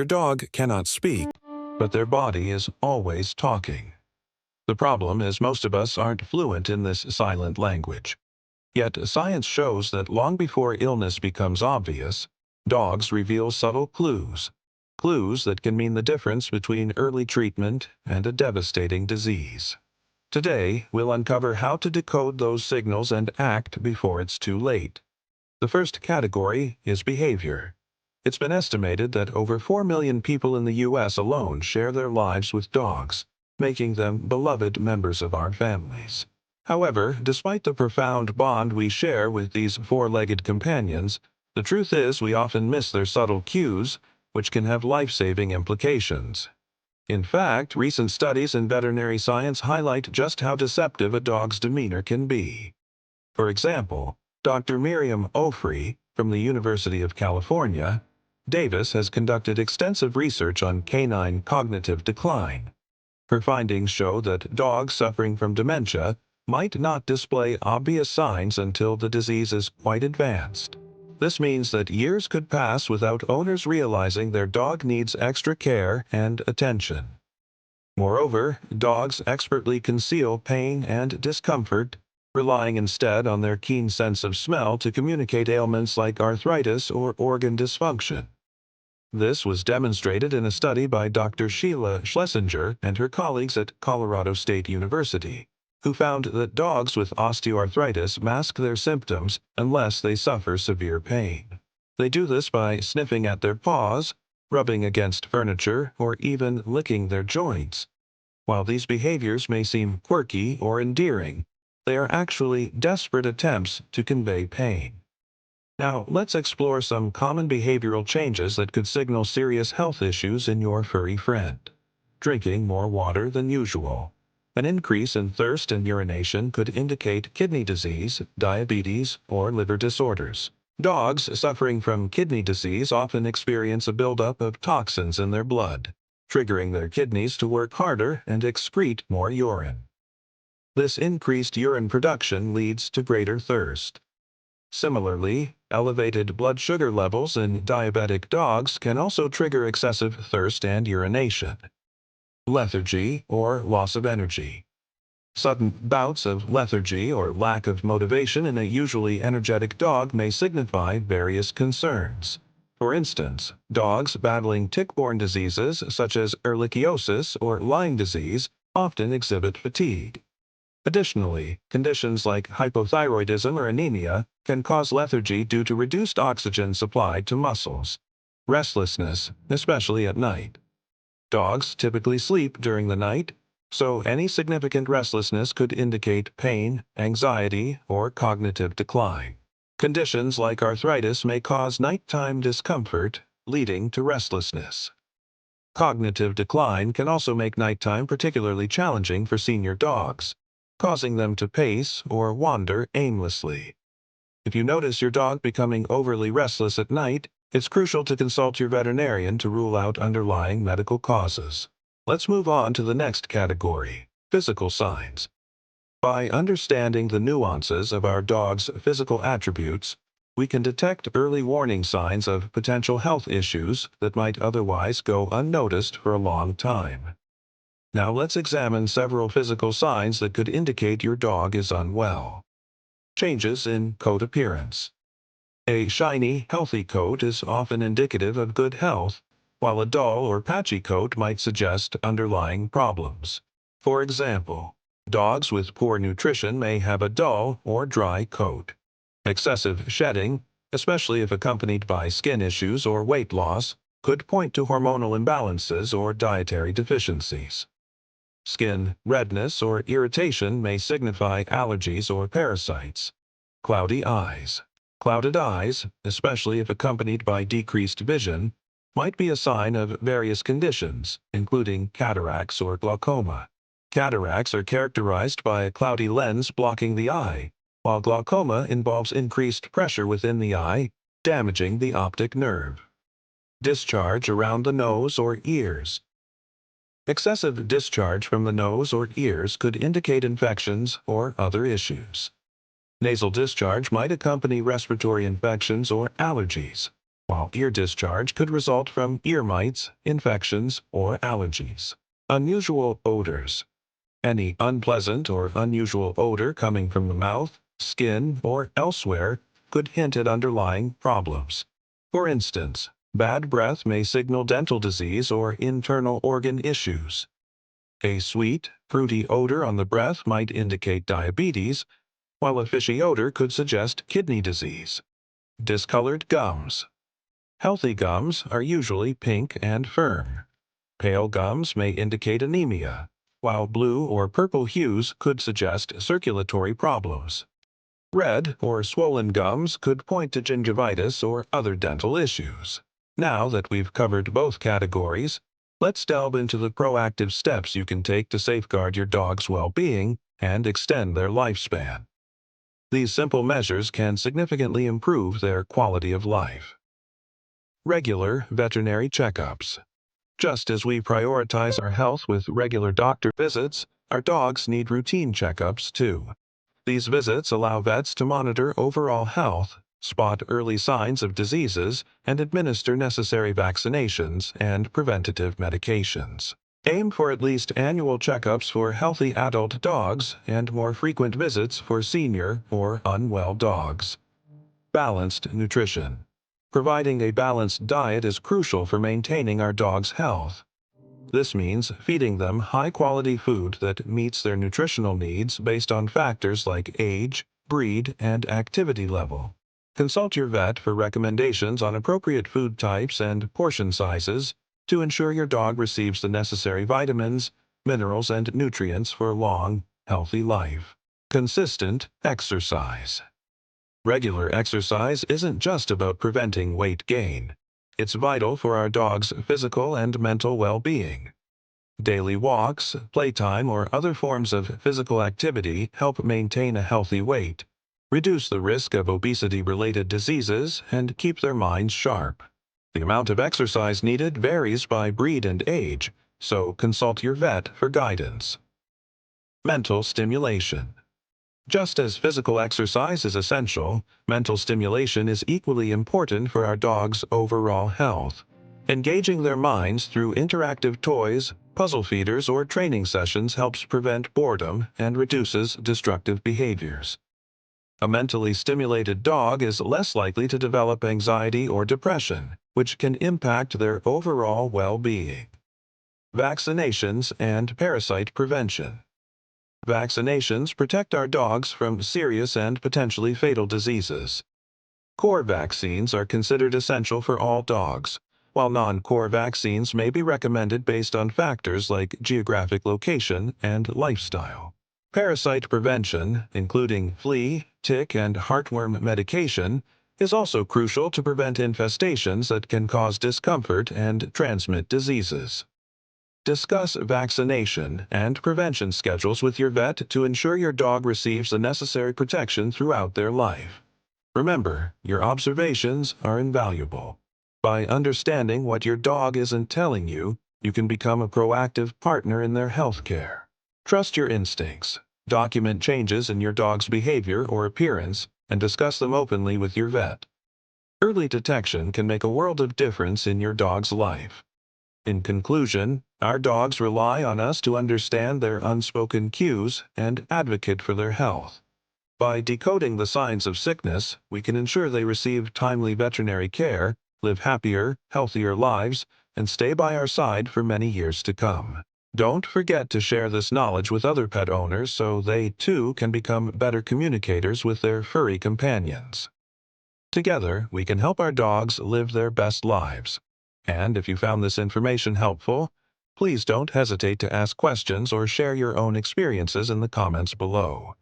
Your dog cannot speak, but their body is always talking. The problem is most of us aren't fluent in this silent language. Yet science shows that long before illness becomes obvious, dogs reveal subtle clues. Clues that can mean the difference between early treatment and a devastating disease. Today, we'll uncover how to decode those signals and act before it's too late. The first category is behavior. It's been estimated that over 4 million people in the U.S. alone share their lives with dogs, making them beloved members of our families. However, despite the profound bond we share with these four-legged companions, the truth is we often miss their subtle cues, which can have life-saving implications. In fact, recent studies in veterinary science highlight just how deceptive a dog's demeanor can be. For example, Dr. Miriam Ofri from the University of California, Davis has conducted extensive research on canine cognitive decline. Her findings show that dogs suffering from dementia might not display obvious signs until the disease is quite advanced. This means that years could pass without owners realizing their dog needs extra care and attention. Moreover, dogs expertly conceal pain and discomfort, relying instead on their keen sense of smell to communicate ailments like arthritis or organ dysfunction. This was demonstrated in a study by Dr. Sheila Schlesinger and her colleagues at Colorado State University, who found that dogs with osteoarthritis mask their symptoms unless they suffer severe pain. They do this by sniffing at their paws, rubbing against furniture, or even licking their joints. While these behaviors may seem quirky or endearing, they are actually desperate attempts to convey pain. Now, let's explore some common behavioral changes that could signal serious health issues in your furry friend. Drinking more water than usual. An increase in thirst and urination could indicate kidney disease, diabetes, or liver disorders. Dogs suffering from kidney disease often experience a buildup of toxins in their blood, triggering their kidneys to work harder and excrete more urine. This increased urine production leads to greater thirst. Similarly, elevated blood sugar levels in diabetic dogs can also trigger excessive thirst and urination. Lethargy or loss of energy. Sudden bouts of lethargy or lack of motivation in a usually energetic dog may signify various concerns. For instance, dogs battling tick-borne diseases such as ehrlichiosis or Lyme disease often exhibit fatigue. Additionally, conditions like hypothyroidism or anemia can cause lethargy due to reduced oxygen supplied to muscles. Restlessness, especially at night. Dogs typically sleep during the night, so any significant restlessness could indicate pain, anxiety, or cognitive decline. Conditions like arthritis may cause nighttime discomfort, leading to restlessness. Cognitive decline can also make nighttime particularly challenging for senior dogs, causing them to pace or wander aimlessly. If you notice your dog becoming overly restless at night, it's crucial to consult your veterinarian to rule out underlying medical causes. Let's move on to the next category, physical signs. By understanding the nuances of our dog's physical attributes, we can detect early warning signs of potential health issues that might otherwise go unnoticed for a long time. Now let's examine several physical signs that could indicate your dog is unwell. Changes in coat appearance. A shiny, healthy coat is often indicative of good health, while a dull or patchy coat might suggest underlying problems. For example, dogs with poor nutrition may have a dull or dry coat. Excessive shedding, especially if accompanied by skin issues or weight loss, could point to hormonal imbalances or dietary deficiencies. Skin redness or irritation may signify allergies or parasites. Cloudy eyes. Clouded eyes, especially if accompanied by decreased vision, might be a sign of various conditions, including cataracts or glaucoma. Cataracts are characterized by a cloudy lens blocking the eye, while glaucoma involves increased pressure within the eye, damaging the optic nerve. Discharge around the nose or ears. Excessive discharge from the nose or ears could indicate infections or other issues. Nasal discharge might accompany respiratory infections or allergies. while ear discharge could result from ear mites, infections, or allergies. Unusual odors. Any unpleasant or unusual odor coming from the mouth, skin, or elsewhere could hint at underlying problems. For instance, bad breath may signal dental disease or internal organ issues. A sweet, fruity odor on the breath might indicate diabetes, while a fishy odor could suggest kidney disease. Discolored gums. Healthy gums are usually pink and firm. Pale gums may indicate anemia, while blue or purple hues could suggest circulatory problems. Red or swollen gums could point to gingivitis or other dental issues. Now that we've covered both categories, let's delve into the proactive steps you can take to safeguard your dog's well-being and extend their lifespan. These simple measures can significantly improve their quality of life. Regular veterinary checkups. Just as we prioritize our health with regular doctor visits, our dogs need routine checkups too. These visits allow vets to monitor overall health, spot early signs of diseases, and administer necessary vaccinations and preventative medications. Aim for at least annual checkups for healthy adult dogs and more frequent visits for senior or unwell dogs. Balanced nutrition. Providing a balanced diet is crucial for maintaining our dog's health. This means feeding them high-quality food that meets their nutritional needs based on factors like age, breed, and activity level. Consult your vet for recommendations on appropriate food types and portion sizes to ensure your dog receives the necessary vitamins, minerals, and nutrients for a long, healthy life. Consistent exercise. Regular exercise isn't just about preventing weight gain. It's vital for our dog's physical and mental well-being. Daily walks, playtime, or other forms of physical activity help maintain a healthy weight, reduce the risk of obesity-related diseases, and keep their minds sharp. The amount of exercise needed varies by breed and age, so consult your vet for guidance. Mental stimulation. Just as physical exercise is essential, mental stimulation is equally important for our dogs' overall health. Engaging their minds through interactive toys, puzzle feeders, or training sessions helps prevent boredom and reduces destructive behaviors. A mentally stimulated dog is less likely to develop anxiety or depression, which can impact their overall well-being. Vaccinations and parasite prevention. Vaccinations protect our dogs from serious and potentially fatal diseases. Core vaccines are considered essential for all dogs, while non-core vaccines may be recommended based on factors like geographic location and lifestyle. Parasite prevention, including flea, tick, and heartworm medication, is also crucial to prevent infestations that can cause discomfort and transmit diseases. Discuss vaccination and prevention schedules with your vet to ensure your dog receives the necessary protection throughout their life. Remember, your observations are invaluable. By understanding what your dog isn't telling you, you can become a proactive partner in their health care. Trust your instincts, document changes in your dog's behavior or appearance, and discuss them openly with your vet. Early detection can make a world of difference in your dog's life. In conclusion, our dogs rely on us to understand their unspoken cues and advocate for their health. By decoding the signs of sickness, we can ensure they receive timely veterinary care, live happier, healthier lives, and stay by our side for many years to come. Don't forget to share this knowledge with other pet owners so they, too, can become better communicators with their furry companions. Together, we can help our dogs live their best lives. And if you found this information helpful, please don't hesitate to ask questions or share your own experiences in the comments below.